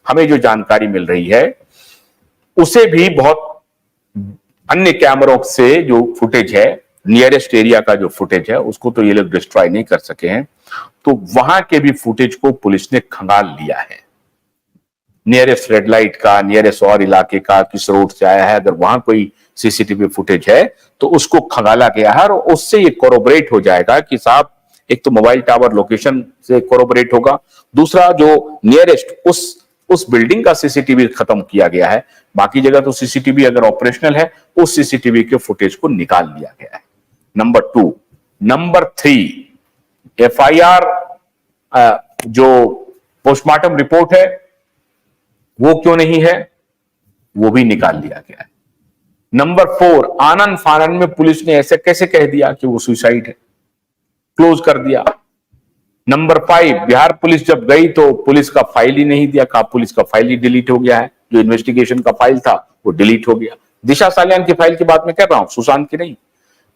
हमें जो जानकारी मिल रही है उसे भी बहुत अन्य कैमरों से जो फुटेज है, नियरेस्ट एरिया का जो फुटेज है उसको तो ये लोग डिस्ट्रॉय नहीं कर सके हैं, तो वहां के भी फुटेज को पुलिस ने खंगाल लिया है। नियरेस्ट रेड लाइट का, नियरेस्ट और इलाके का, किस रोड से आया है, अगर वहां कोई सीसीटीवी फुटेज है तो उसको खंगाला गया है और उससे ये कोरोबरेट हो जाएगा कि साहब, एक तो मोबाइल टावर लोकेशन से कोरोबरेट होगा, दूसरा जो नियरेस्ट उस बिल्डिंग का सीसीटीवी खत्म किया गया है, बाकी जगह तो सीसीटीवी अगर ऑपरेशनल है उस सीसीटीवी के फुटेज को निकाल लिया गया है। नंबर 2। नंबर 3, एफआईआर जो पोस्टमार्टम रिपोर्ट है वो क्यों नहीं है, वो भी निकाल लिया गया है। नंबर 4, आनन फानन में पुलिस ने ऐसे कैसे कह दिया कि वो सुसाइड है, क्लोज कर दिया। नंबर 5, बिहार पुलिस जब गई तो पुलिस का फाइल ही नहीं दिया, कहा पुलिस का फाइल ही डिलीट हो गया है, जो इन्वेस्टिगेशन का फाइल था वो डिलीट हो गया। दिशा सालियान की फाइल की बात मैं कर रहा हूं, सुशांत की नहीं।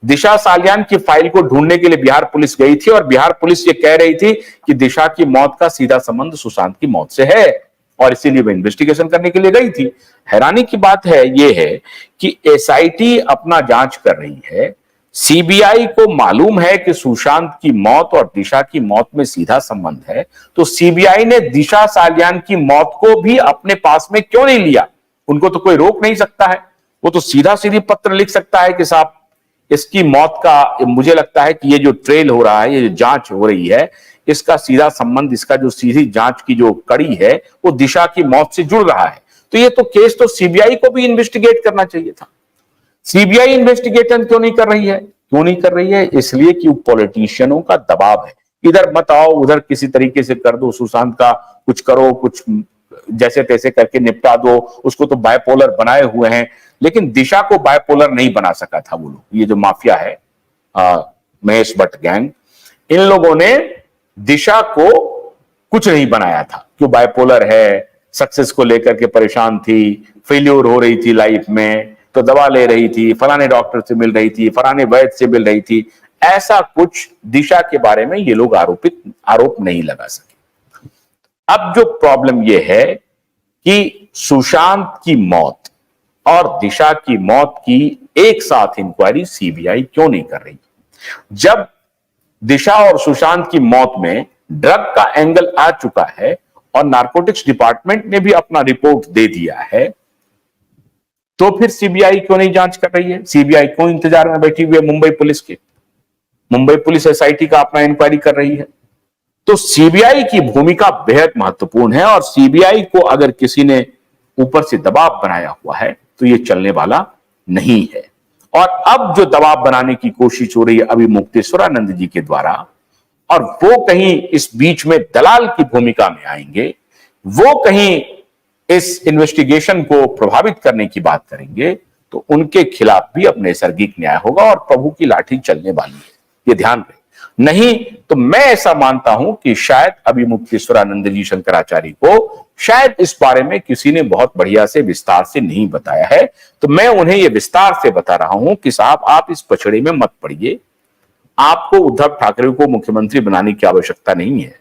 दिशा सालियान की फाइल को ढूंढने के लिए बिहार पुलिस गई थी और बिहार पुलिस ये कह रही थी कि दिशा की मौत का सीधा संबंध सुशांत की मौत से है और इसीलिए वो इन्वेस्टिगेशन करने के लिए गई थी। हैरानी की बात है ये है कि एसआईटी अपना जांच कर रही है, सीबीआई को मालूम है कि सुशांत की मौत और दिशा की मौत में सीधा संबंध है, तो सीबीआई ने दिशा सालियान की मौत को भी अपने पास में क्यों नहीं लिया? उनको तो कोई रोक नहीं सकता है, वो तो सीधा सीधी पत्र लिख सकता है कि साहब इसकी मौत का, मुझे लगता है कि ये जो ट्रेल हो रहा है, ये जो जांच हो रही है, इसका सीधा संबंध, इसका जो सीधी जांच की जो कड़ी है वो दिशा की मौत से जुड़ रहा है। तो ये तो केस तो सीबीआई को भी इन्वेस्टिगेट करना चाहिए था। सीबीआई इन्वेस्टिगेशन क्यों नहीं कर रही है? क्यों नहीं कर रही है? इसलिए कि पॉलिटिशियनों का दबाव है, इधर मत आओ, उधर किसी तरीके से कर दो, सुशांत का कुछ करो, कुछ जैसे तैसे करके निपटा दो, उसको तो बायपोलर बनाए हुए हैं, लेकिन दिशा को बायपोलर नहीं बना सका था वो लोग, ये जो माफिया है महेश भट्ट गैंग, इन लोगों ने दिशा को कुछ नहीं बनाया था। क्यों? बायपोलर है, सक्सेस को लेकर के परेशान थी, फेल्योर हो रही थी लाइफ में तो दवा ले रही थी, फलाने डॉक्टर से मिल रही थी, फलाने वैद्य से मिल रही थी, ऐसा कुछ दिशा के बारे में ये लोग आरोप नहीं लगा सके। अब जो प्रॉब्लम ये है कि सुशांत की मौत और दिशा की मौत की एक साथ इंक्वायरी सीबीआई क्यों नहीं कर रही? जब दिशा और सुशांत की मौत में ड्रग का एंगल आ चुका है और नारकोटिक्स डिपार्टमेंट ने भी अपना रिपोर्ट दे दिया है, तो फिर सीबीआई क्यों नहीं जांच कर रही है? सीबीआई क्यों इंतजार में बैठी हुई है मुंबई पुलिस के? मुंबई पुलिस एसआईटी का अपना इंक्वायरी कर रही है। तो सीबीआई की भूमिका बेहद महत्वपूर्ण है और सीबीआई को अगर किसी ने ऊपर से दबाव बनाया हुआ है तो यह चलने वाला नहीं है। और अब जो दबाव बनाने की कोशिश हो रही है अभी मुक्तेश्वरानंद जी के द्वारा, और वो कहीं इस बीच में दलाल की भूमिका में आएंगे, वो कहीं इस इन्वेस्टिगेशन को प्रभावित करने की बात करेंगे, तो उनके खिलाफ भी अब नैसर्गिक न्याय होगा और प्रभु की लाठी चलने वाली है, ये ध्यान रहे। नहीं तो मैं ऐसा मानता हूं कि शायद अभी मुक्तेश्वरानंद जी शंकराचार्य को शायद इस बारे में किसी ने बहुत बढ़िया से विस्तार से नहीं बताया है, तो मैं उन्हें यह विस्तार से बता रहा हूं कि साहब आप इस पछड़े में मत पड़िए, आपको उद्धव ठाकरे को मुख्यमंत्री बनाने की आवश्यकता नहीं है,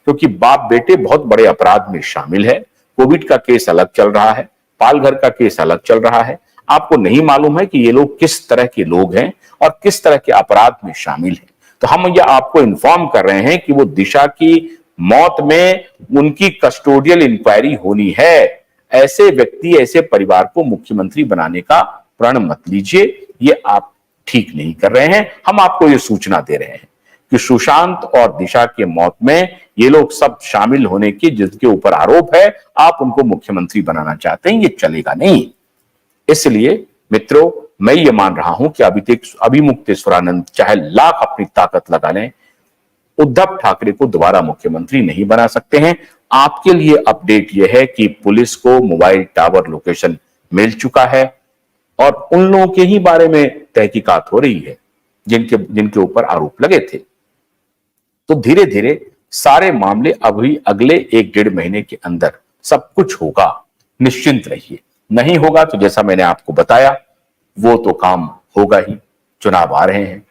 क्योंकि बाप बेटे बहुत बड़े अपराध में शामिल है। कोविड का केस अलग चल रहा है, पालघर का केस अलग चल रहा है, आपको नहीं मालूम है कि ये लोग किस तरह के लोग हैं और किस तरह के अपराध में शामिल हैं। तो हम ये आपको इन्फॉर्म कर रहे हैं कि वो दिशा की मौत में उनकी कस्टोडियल इंक्वायरी होनी है। ऐसे व्यक्ति, ऐसे परिवार को मुख्यमंत्री बनाने का प्रण मत लीजिए, ये आप ठीक नहीं कर रहे हैं। हम आपको ये सूचना दे रहे हैं कि सुशांत और दिशा के मौत में ये लोग सब शामिल होने की जिसके ऊपर आरोप है, आप उनको मुख्यमंत्री बनाना चाहते हैं, ये चलेगा नहीं। इसलिए मित्रों, मैं ये मान रहा हूं कि अभी मुक्तेश्वरानंद चाहे लाख अपनी ताकत लगा लें, उद्धव ठाकरे को दोबारा मुख्यमंत्री नहीं बना सकते हैं। आपके लिए अपडेट यह है कि पुलिस को मोबाइल टावर लोकेशन मिल चुका है और उन लोगों के ही बारे में तहकीकात हो रही है जिनके ऊपर आरोप लगे थे। तो धीरे धीरे सारे मामले अभी अगले 1-1.5 महीने के अंदर सब कुछ होगा, निश्चिंत रहिए। नहीं होगा तो जैसा मैंने आपको बताया वो तो काम होगा ही, चुनाव आ रहे हैं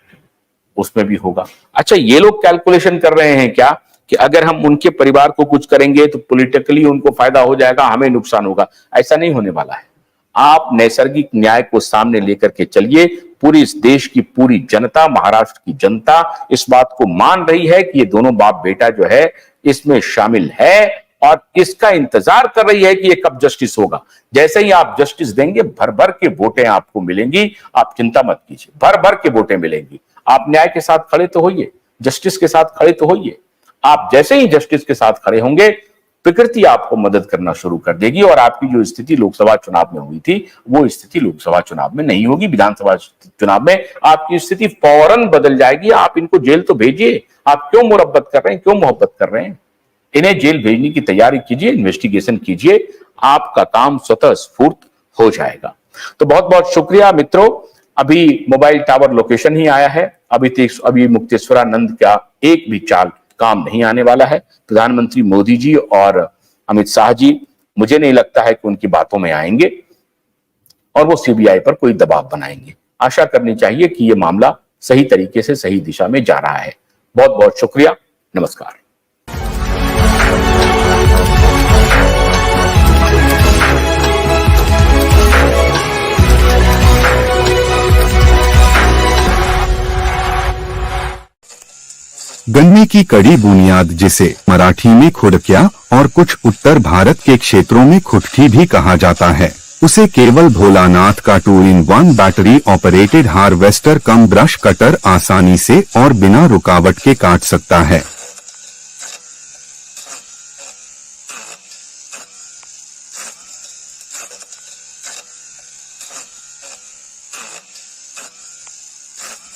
उसमें भी होगा। अच्छा, ये लोग कैलकुलेशन कर रहे हैं क्या कि अगर हम उनके परिवार को कुछ करेंगे तो पॉलिटिकली उनको फायदा हो जाएगा, हमें नुकसान होगा। ऐसा नहीं होने वाला है। आप नैसर्गिक न्याय को सामने लेकर के चलिए। पूरी इस देश की पूरी जनता, महाराष्ट्र की जनता इस बात को मान रही है कि ये दोनों बाप बेटा जो है इसमें शामिल है और इसका इंतजार कर रही है कि ये कब जस्टिस होगा। जैसे ही आप जस्टिस देंगे, भर भर के वोटें आपको मिलेंगी। आप चिंता मत कीजिए, भर भर के वोटें मिलेंगी। आप न्याय के साथ खड़े तो होइए, जस्टिस के साथ खड़े तो होइए। आप जैसे ही जस्टिस के साथ खड़े होंगे, प्रकृति आपको मदद करना शुरू कर देगी और आपकी जो स्थिति लोकसभा चुनाव में हुई थी वो स्थिति लोकसभा चुनाव में नहीं होगी। विधानसभा चुनाव में आपकी स्थिति फौरन बदल जाएगी। आप इनको जेल तो भेजिए। आप क्यों मुरब्बत कर रहे हैं, क्यों मोहब्बत कर रहे हैं? इन्हें जेल भेजने की तैयारी कीजिए, इन्वेस्टिगेशन कीजिए, आपका काम स्वतः स्फूर्त हो जाएगा। तो बहुत बहुत शुक्रिया मित्रों। अभी मोबाइल टावर लोकेशन ही आया है। अभी मुक्तेश्वरानंद का एक भी चाल काम नहीं आने वाला है। प्रधानमंत्री मोदी जी और अमित शाह जी, मुझे नहीं लगता है कि उनकी बातों में आएंगे और वो सीबीआई पर कोई दबाव बनाएंगे। आशा करनी चाहिए कि ये मामला सही तरीके से सही दिशा में जा रहा है। बहुत बहुत शुक्रिया। नमस्कार। गन्ने की कड़ी बुनियाद, जिसे मराठी में खुड़किया और कुछ उत्तर भारत के क्षेत्रों में खुटकी भी कहा जाता है, उसे केवल भोलानाथ का 2-in-1 बैटरी ऑपरेटेड हार्वेस्टर कम ब्रश कटर आसानी से और बिना रुकावट के काट सकता है।